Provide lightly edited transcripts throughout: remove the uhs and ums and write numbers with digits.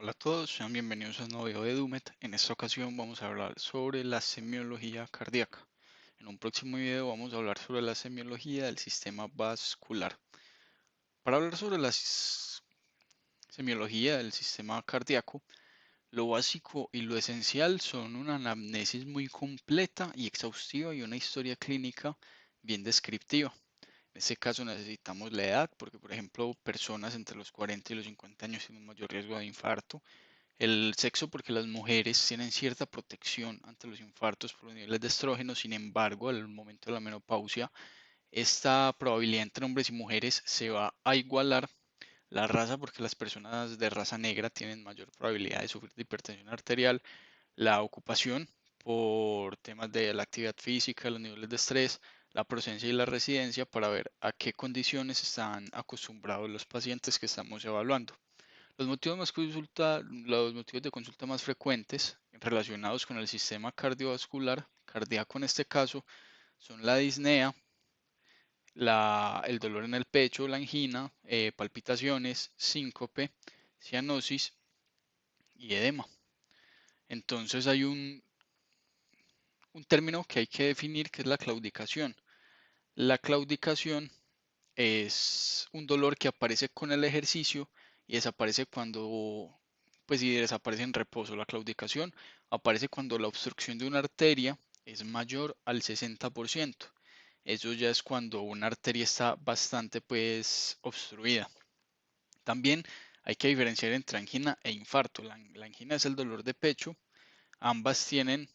Hola a todos, sean bienvenidos a un nuevo video de Dumet. En esta ocasión vamos a hablar sobre la semiología cardíaca. En un próximo video vamos a hablar sobre la semiología del sistema vascular. Para hablar sobre la semiología del sistema cardíaco, lo básico y lo esencial son una anamnesis muy completa y exhaustiva y una historia clínica bien descriptiva. En este caso necesitamos la edad, porque por ejemplo personas entre los 40 y los 50 años tienen mayor riesgo de infarto. El sexo, porque las mujeres tienen cierta protección ante los infartos por los niveles de estrógeno. Sin embargo, al momento de la menopausia, esta probabilidad entre hombres y mujeres se va a igualar. La raza, porque las personas de raza negra tienen mayor probabilidad de sufrir de hipertensión arterial. La ocupación, por temas de la actividad física, los niveles de estrés, la procedencia y la residencia, para ver a qué condiciones están acostumbrados los pacientes que estamos evaluando. Los motivos de consulta más frecuentes relacionados con el sistema cardiovascular, cardíaco en este caso, son la disnea, el dolor en el pecho, la angina, palpitaciones, síncope, cianosis y edema. Entonces hay un término que hay que definir, que es la claudicación. La claudicación es un dolor que aparece con el ejercicio y desaparece y desaparece en reposo. La claudicación aparece cuando la obstrucción de una arteria es mayor al 60%. Eso ya es cuando una arteria está bastante, obstruida. También hay que diferenciar entre angina e infarto. La angina es el dolor de pecho. Ambas tienen,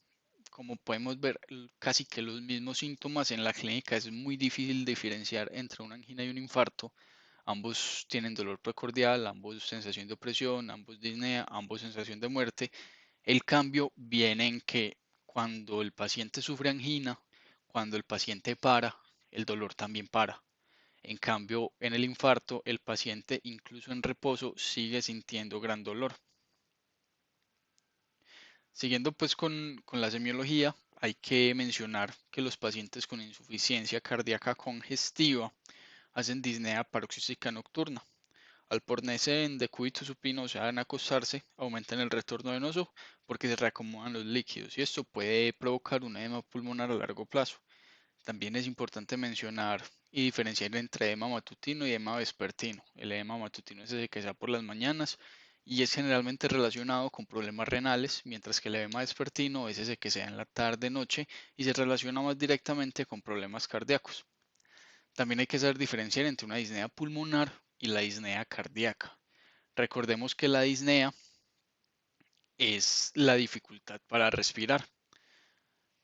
como podemos ver, casi que los mismos síntomas. En la clínica es muy difícil diferenciar entre una angina y un infarto. Ambos tienen dolor precordial, ambos sensación de opresión, ambos disnea, ambos sensación de muerte. El cambio viene en que cuando el paciente sufre angina, cuando el paciente para, el dolor también para. En cambio, en el infarto, el paciente incluso en reposo sigue sintiendo gran dolor. Siguiendo con la semiología, hay que mencionar que los pacientes con insuficiencia cardíaca congestiva hacen disnea paroxística nocturna. Al ponerse en decúbito supino, o sea, en acostarse, aumentan el retorno venoso porque se reacomodan los líquidos y esto puede provocar un edema pulmonar a largo plazo. También es importante mencionar y diferenciar entre edema matutino y edema vespertino. El edema matutino es ese que se da por las mañanas y es generalmente relacionado con problemas renales, mientras que el edema vespertino es ese que se da en la tarde-noche y se relaciona más directamente con problemas cardíacos. También hay que saber diferenciar entre una disnea pulmonar y la disnea cardíaca. Recordemos que la disnea es la dificultad para respirar.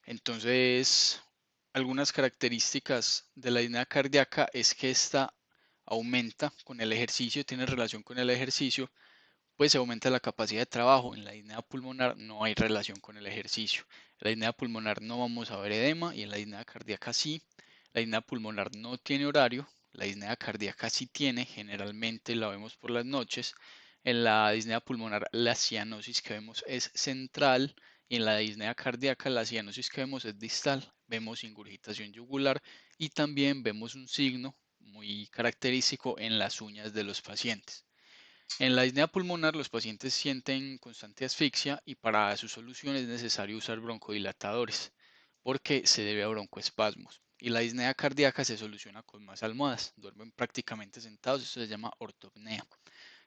Entonces, algunas características de la disnea cardíaca es que esta aumenta con el ejercicio, tiene relación con el ejercicio, pues se aumenta la capacidad de trabajo. En la disnea pulmonar no hay relación con el ejercicio. En la disnea pulmonar no vamos a ver edema y en la disnea cardíaca sí. La disnea pulmonar no tiene horario, la disnea cardíaca sí tiene, generalmente la vemos por las noches. En la disnea pulmonar la cianosis que vemos es central y en la disnea cardíaca la cianosis que vemos es distal. Vemos ingurgitación yugular y también vemos un signo muy característico en las uñas de los pacientes. En la disnea pulmonar los pacientes sienten constante asfixia y para su solución es necesario usar broncodilatadores porque se debe a broncoespasmos. Y la disnea cardíaca se soluciona con más almohadas, duermen prácticamente sentados, eso se llama ortopnea.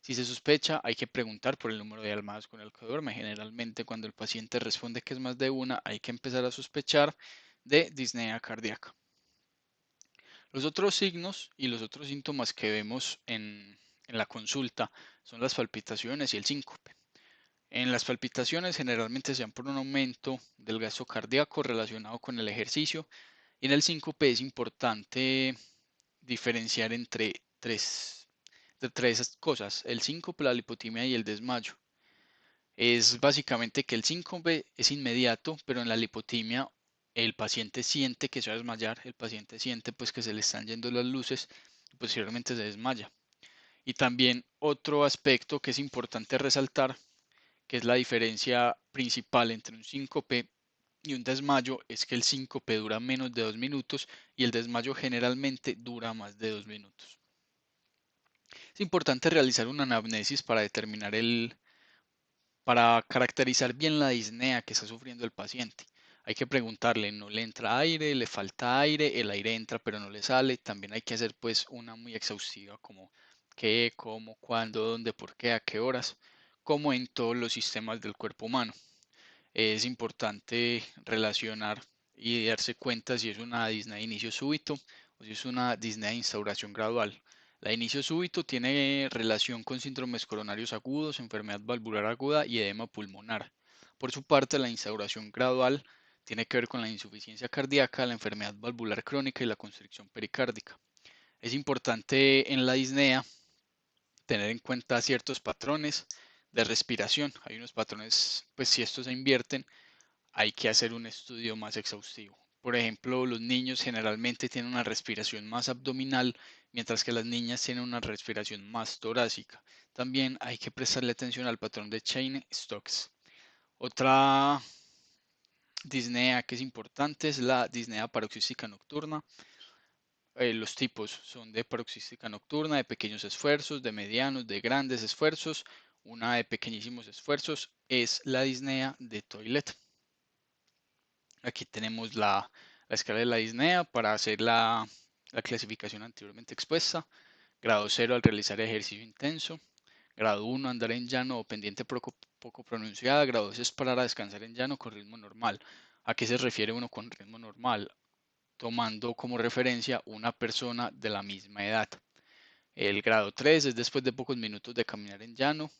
Si se sospecha, hay que preguntar por el número de almohadas con el que duerme. Generalmente cuando el paciente responde que es más de una, hay que empezar a sospechar de disnea cardíaca. Los otros signos y los otros síntomas que vemos en la consulta son las palpitaciones y el síncope. En las palpitaciones generalmente se dan por un aumento del gasto cardíaco relacionado con el ejercicio y en el síncope es importante diferenciar entre tres cosas, el síncope, la lipotimia y el desmayo. Es básicamente que el síncope es inmediato, pero en la lipotimia el paciente siente que se va a desmayar, el paciente siente pues que se le están yendo las luces y posiblemente se desmaya. Y también otro aspecto que es importante resaltar, que es la diferencia principal entre un síncope y un desmayo, es que el síncope dura menos de 2 minutos y el desmayo generalmente dura más de 2 minutos. Es importante realizar una anamnesis para determinar Para caracterizar bien la disnea que está sufriendo el paciente, hay que preguntarle, ¿no le entra aire? ¿Le falta aire? ¿El aire entra pero no le sale? También hay que hacer pues una muy exhaustiva como qué, cómo, cuándo, dónde, por qué, a qué horas, como en todos los sistemas del cuerpo humano. Es importante relacionar y darse cuenta si es una disnea de inicio súbito o si es una disnea de instauración gradual. La de inicio súbito tiene relación con síndromes coronarios agudos, enfermedad valvular aguda y edema pulmonar. Por su parte, la instauración gradual tiene que ver con la insuficiencia cardíaca, la enfermedad valvular crónica y la constricción pericárdica. Es importante en la disnea tener en cuenta ciertos patrones de respiración. Hay unos patrones, pues si estos se invierten, hay que hacer un estudio más exhaustivo. Por ejemplo, los niños generalmente tienen una respiración más abdominal, mientras que las niñas tienen una respiración más torácica. También hay que prestarle atención al patrón de Cheyne-Stokes. Otra disnea que es importante es la disnea paroxística nocturna. Los tipos son de paroxística nocturna, de pequeños esfuerzos, de medianos, de grandes esfuerzos. Una de pequeñísimos esfuerzos es la disnea de Toilet. Aquí tenemos la escala de la disnea para hacer la clasificación anteriormente expuesta. Grado 0 al realizar ejercicio intenso. Grado 1 andar en llano o pendiente poco pronunciada. Grado 2 es parar a descansar en llano con ritmo normal. ¿A qué se refiere uno con ritmo normal? Tomando como referencia una persona de la misma edad. El grado 3 es después de pocos minutos de caminar en llano.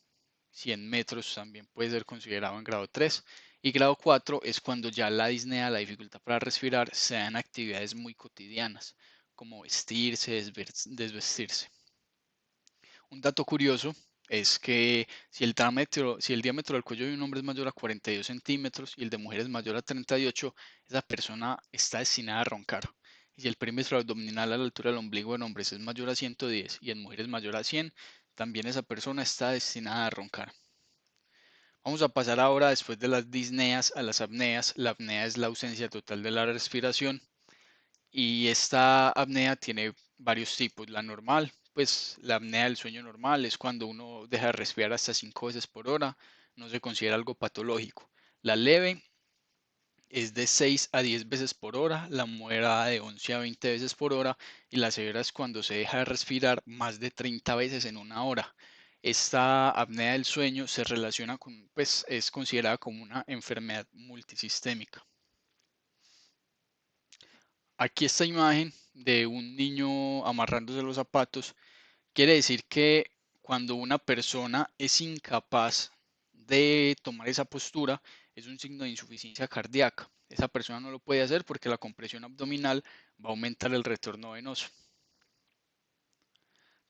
100 metros también puede ser considerado en grado 3. Y grado 4 es cuando ya la disnea, la dificultad para respirar, se dan actividades muy cotidianas, como vestirse, desvestirse. Un dato curioso es que si el diámetro del cuello de un hombre es mayor a 42 centímetros y el de mujer es mayor a 38, esa persona está destinada a roncar. Y si el perímetro abdominal a la altura del ombligo en hombres es mayor a 110 y en mujeres mayor a 100, también esa persona está destinada a roncar. Vamos a pasar ahora, después de las disneas, a las apneas. La apnea es la ausencia total de la respiración y esta apnea tiene varios tipos. La normal, pues la apnea del sueño normal es cuando uno deja de respirar hasta 5 veces por hora, no se considera algo patológico. La leve es de 6 a 10 veces por hora, la moderada de 11 a 20 veces por hora y la severa es cuando se deja de respirar más de 30 veces en una hora. Esta apnea del sueño se relaciona con, pues es considerada como una enfermedad multisistémica. Aquí esta imagen de un niño amarrándose los zapatos quiere decir que cuando una persona es incapaz de tomar esa postura, es un signo de insuficiencia cardíaca. Esa persona no lo puede hacer porque la compresión abdominal va a aumentar el retorno venoso.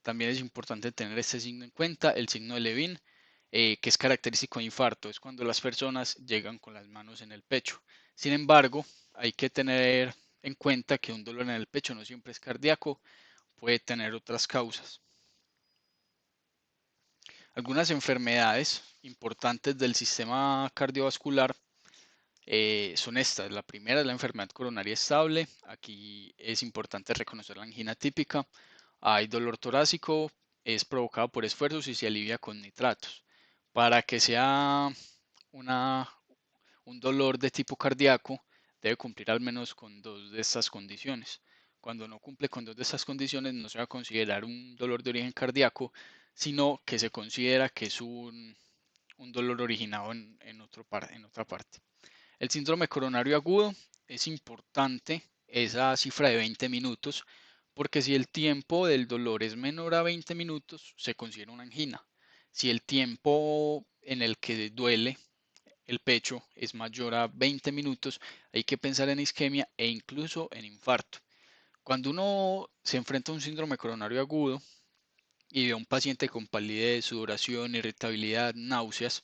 También es importante tener este signo en cuenta, el signo de Levin, que es característico de infarto, es cuando las personas llegan con las manos en el pecho. Sin embargo, hay que tener en cuenta que un dolor en el pecho no siempre es cardíaco, puede tener otras causas. Algunas enfermedades importantes del sistema cardiovascular son estas. La primera es la enfermedad coronaria estable. Aquí es importante reconocer la angina típica. Hay dolor torácico, es provocado por esfuerzos y se alivia con nitratos. Para que sea una, un dolor de tipo cardíaco, debe cumplir al menos con dos de estas condiciones. Cuando no cumple con dos de estas condiciones, no se va a considerar un dolor de origen cardíaco, sino que se considera que es un dolor originado en otra parte. El síndrome coronario agudo es importante, esa cifra de 20 minutos, porque si el tiempo del dolor es menor a 20 minutos, se considera una angina. Si el tiempo en el que duele el pecho es mayor a 20 minutos, hay que pensar en isquemia e incluso en infarto. Cuando uno se enfrenta a un síndrome coronario agudo y ve a un paciente con palidez, sudoración, irritabilidad, náuseas,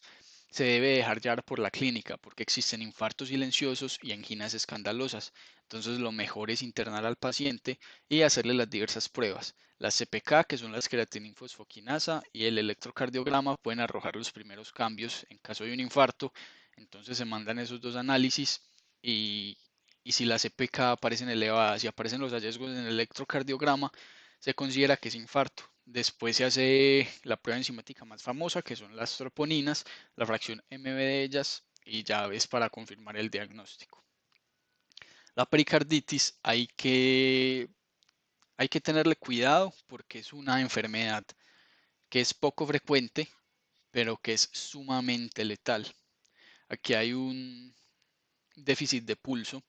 se debe dejar llevar por la clínica porque existen infartos silenciosos y anginas escandalosas. Entonces lo mejor es internar al paciente y hacerle las diversas pruebas. Las CPK, que son las creatininfosfoquinasa, y el electrocardiograma pueden arrojar los primeros cambios en caso de un infarto. Entonces se mandan esos dos análisis y, y si las CPK aparecen elevadas y aparecen los hallazgos en el electrocardiograma, se considera que es infarto. Después se hace la prueba enzimática más famosa, que son las troponinas, la fracción MB de ellas, y ya es para confirmar el diagnóstico. La pericarditis hay que tenerle cuidado porque es una enfermedad que es poco frecuente, pero que es sumamente letal. Aquí hay un déficit de pulso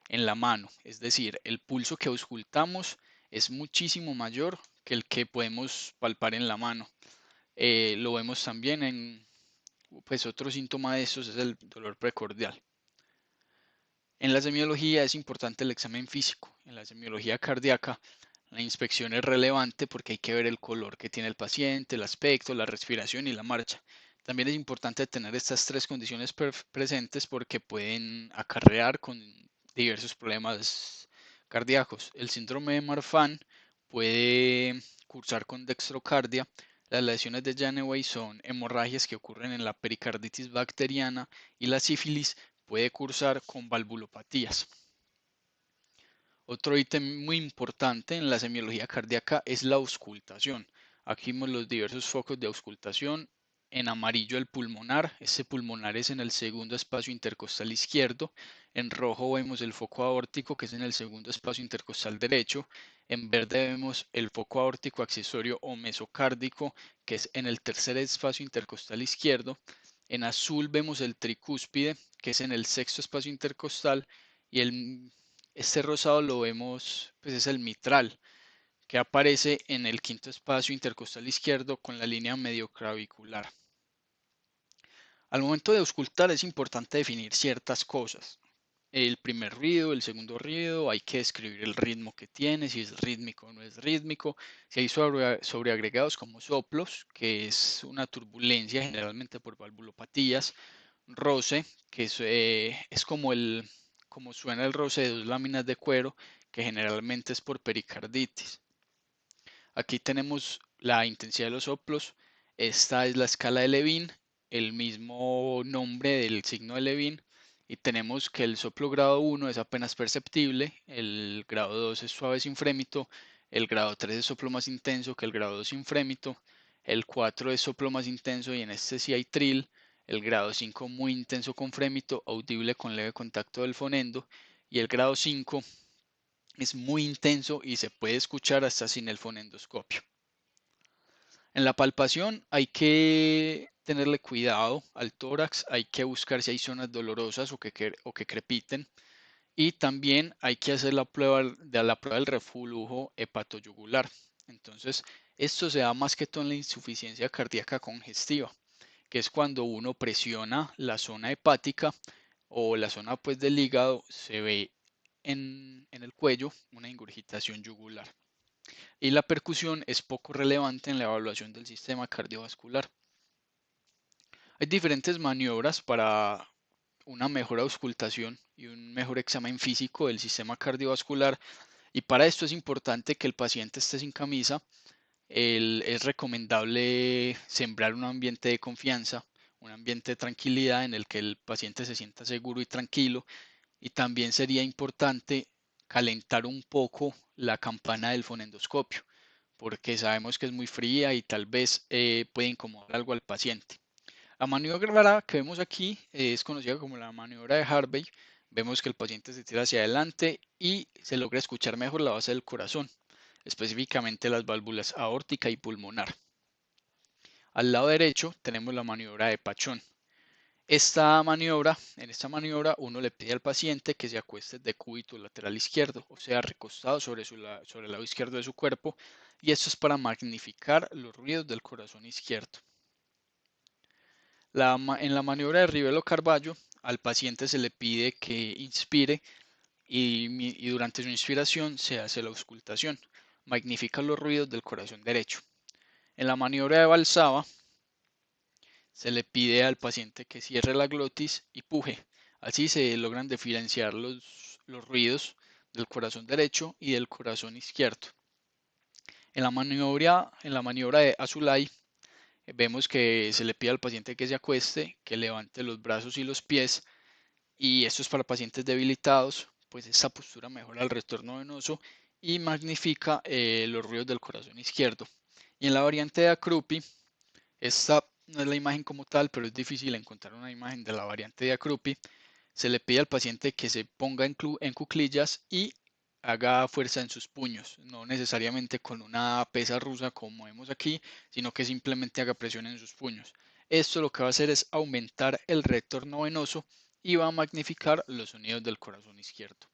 en la mano, es decir, el pulso que auscultamos es muchísimo mayor que el que podemos palpar en la mano. Lo vemos también en, pues otro síntoma de estos es el dolor precordial. En la semiología es importante el examen físico. En la semiología cardíaca la inspección es relevante porque hay que ver el color que tiene el paciente, el aspecto, la respiración y la marcha. También es importante tener estas tres condiciones presentes porque pueden acarrear con diversos problemas cardíacos. El síndrome de Marfan puede cursar con dextrocardia. Las lesiones de Janeway son hemorragias que ocurren en la pericarditis bacteriana y la sífilis puede cursar con valvulopatías. Otro ítem muy importante en la semiología cardíaca es la auscultación. Aquí vemos los diversos focos de auscultación. En amarillo el pulmonar, ese pulmonar es en el segundo espacio intercostal izquierdo. En rojo vemos el foco aórtico, que es en el segundo espacio intercostal derecho. En verde vemos el foco aórtico accesorio o mesocárdico, que es en el tercer espacio intercostal izquierdo. En azul vemos el tricúspide, que es en el sexto espacio intercostal. Y este rosado lo vemos, pues es el mitral, que aparece en el quinto espacio intercostal izquierdo con la línea medioclavicular. Al momento de auscultar es importante definir ciertas cosas. El primer ruido, el segundo ruido, hay que describir el ritmo que tiene, si es rítmico o no es rítmico, si hay sobreagregados como soplos, que es una turbulencia generalmente por valvulopatías, roce, que es como suena el roce de dos láminas de cuero, que generalmente es por pericarditis. Aquí tenemos la intensidad de los soplos. Esta es la escala de Levin, el mismo nombre del signo de Levin. Y tenemos que el soplo grado 1 es apenas perceptible, el grado 2 es suave sin frémito, el grado 3 es soplo más intenso que el grado 2 sin frémito, el 4 es soplo más intenso y en este sí hay trill, el grado 5 muy intenso con frémito, audible con leve contacto del fonendo, y el grado 5 es muy intenso y se puede escuchar hasta sin el fonendoscopio. En la palpación hay que tenerle cuidado al tórax, hay que buscar si hay zonas dolorosas o que crepiten y también hay que hacer la prueba del reflujo hepatoyugular. Entonces, esto se da más que todo en la insuficiencia cardíaca congestiva, que es cuando uno presiona la zona hepática o la zona pues del hígado, se ve en el cuello una ingurgitación yugular. Y la percusión es poco relevante en la evaluación del sistema cardiovascular. Hay diferentes maniobras para una mejor auscultación y un mejor examen físico del sistema cardiovascular y para esto es importante que el paciente esté sin camisa. Es recomendable sembrar un ambiente de confianza, un ambiente de tranquilidad en el que el paciente se sienta seguro y tranquilo y también sería importante calentar un poco la campana del fonendoscopio porque sabemos que es muy fría y tal vez puede incomodar algo al paciente. La maniobra que vemos aquí es conocida como la maniobra de Harvey. Vemos que el paciente se tira hacia adelante y se logra escuchar mejor la base del corazón, específicamente las válvulas aórtica y pulmonar. Al lado derecho tenemos la maniobra de Pachón. En esta maniobra uno le pide al paciente que se acueste de cúbito lateral izquierdo, o sea, recostado sobre el lado izquierdo de su cuerpo, y esto es para magnificar los ruidos del corazón izquierdo. En la maniobra de Rivelo Carballo, al paciente se le pide que inspire y durante su inspiración se hace la auscultación, magnifica los ruidos del corazón derecho. En la maniobra de Valsava, se le pide al paciente que cierre la glotis y puje. Así se logran diferenciar los ruidos del corazón derecho y del corazón izquierdo. En la maniobra de Azulay vemos que se le pide al paciente que se acueste, que levante los brazos y los pies y esto es para pacientes debilitados, pues esta postura mejora el retorno venoso y magnifica los ruidos del corazón izquierdo. Y en la variante de Acrupi, esta no es la imagen como tal, pero es difícil encontrar una imagen de la variante de Acrupi. Se le pide al paciente que se ponga en cuclillas y haga fuerza en sus puños, no necesariamente con una pesa rusa como vemos aquí, sino que simplemente haga presión en sus puños. Esto lo que va a hacer es aumentar el retorno venoso y va a magnificar los sonidos del corazón izquierdo.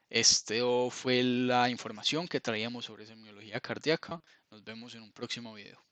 Esto fue la información que traíamos sobre semiología cardíaca. Nos vemos en un próximo video.